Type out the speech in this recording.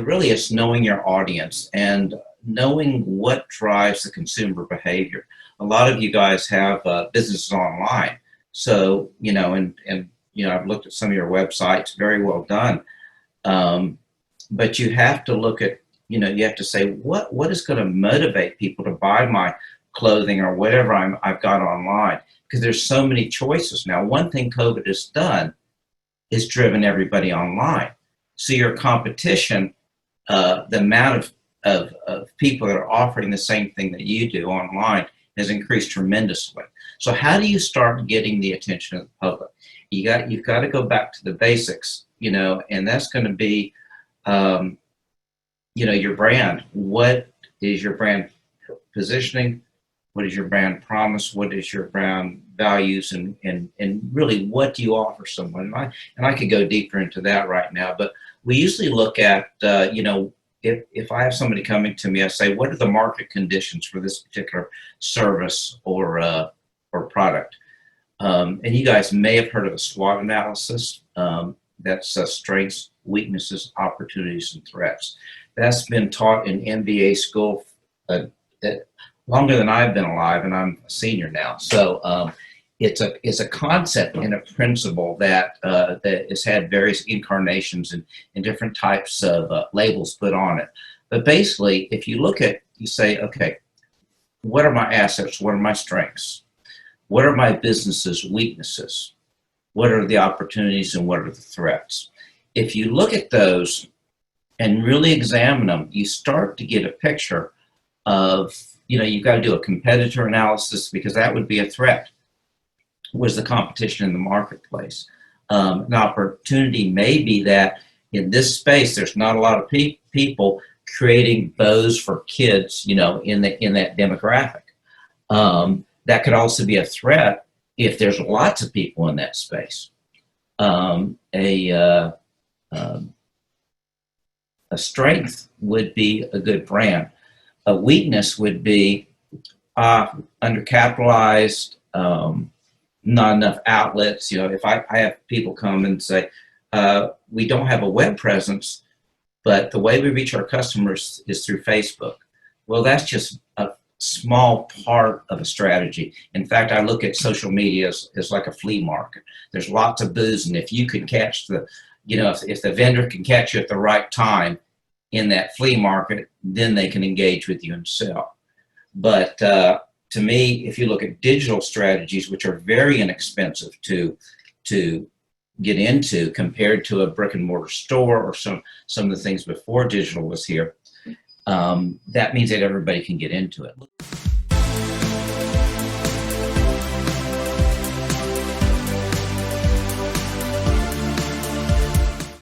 really it's knowing your audience and knowing what drives the consumer behavior. A lot of you guys have businesses online. So, I've looked at some of your websites, very well done. But you have to look at, you have to say, what is going to motivate people to buy my clothing or whatever I've got online? Because there's so many choices now. One thing COVID has done is driven everybody online. So your competition, the amount of people that are offering the same thing that you do online has increased tremendously. So how do you start getting the attention of the public? You've got to go back to the basics, and that's going to be, your brand. What is your brand positioning? What is your brand promise? What is your brand values? And really, what do you offer someone? And I could go deeper into that right now, but we usually look at, if I have somebody coming to me, I say, what are the market conditions for this particular service or product? And you guys may have heard of a SWOT analysis. That's strengths, weaknesses, opportunities, and threats. That's been taught in MBA school longer than I've been alive, and I'm a senior now. So it's a concept and a principle that has had various incarnations and different types of labels put on it. But basically, if you look at, you say, okay, what are my assets? What are my strengths? What are my business's weaknesses? What are the opportunities and what are the threats? If you look at those and really examine them, you start to get a picture of, you've got to do a competitor analysis because that would be a threat. Was the competition in the marketplace? An opportunity may be that in this space, there's not a lot of people creating bows for kids, in that demographic. That could also be a threat if there's lots of people in that space. A strength would be a good brand. A weakness would be undercapitalized, not enough outlets. If I have people come and say, we don't have a web presence, but the way we reach our customers is through Facebook. Well, that's just a small part of a strategy. In fact, I look at social media as like a flea market. There's lots of booths, and if you could catch if the vendor can catch you at the right time in that flea market, then they can engage with you and sell. But to me, if you look at digital strategies, which are very inexpensive to get into compared to a brick and mortar store or some of the things before digital was here, that means that everybody can get into it.